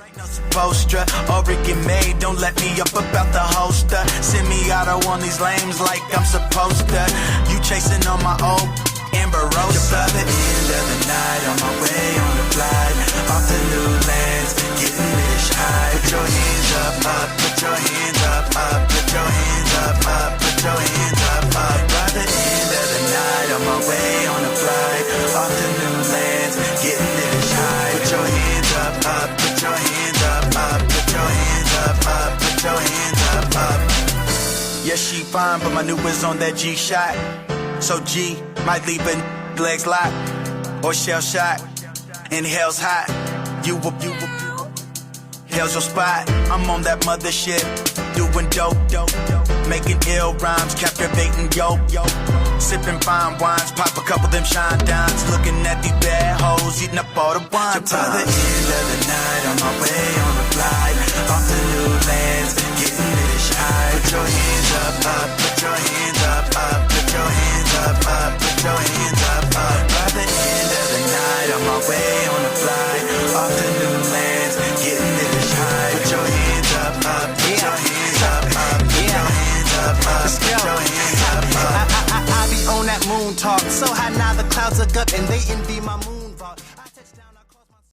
Ain't no supposed or it get made, don't let me up about the holster. Send me out, I want these lames like I'm supposed to. You chasing on my old Amber Rosa. By the end of the night, on my way on the flight, off the new lands, getting this high. Put your hands up, up, put your hands up, up, put your hands up, up, put your hands up, up. By the end of the night, on my way on the flight, off the new lands, getting this high. Put your hands up, up, put your hands up, up, put your hands up, up, put your hands up, up. Yeah, she fine, but my new is on that G shot. So G might leave her legs locked or shell shot. And hell's hot. You hell's your spot. I'm on that mother shit, doing dope, making ill rhymes, captivating yo. Sipping fine wines, pop a couple them shine downs, looking at these bad hoes, eating up all the wine. So by the end of the night, on my way on the flight, off the new lands, getting this high. Put your hands up, up, put your hands up, up, put your hands up, up, put your hands up, up. By the end of the night, on my way on the flight, off the new lands, getting this high. Put your hands up, up, put your hands up, up, put your hands up, up, put your hands up, up. I be on that moon talk, so high now the clouds look up and they envy my moon.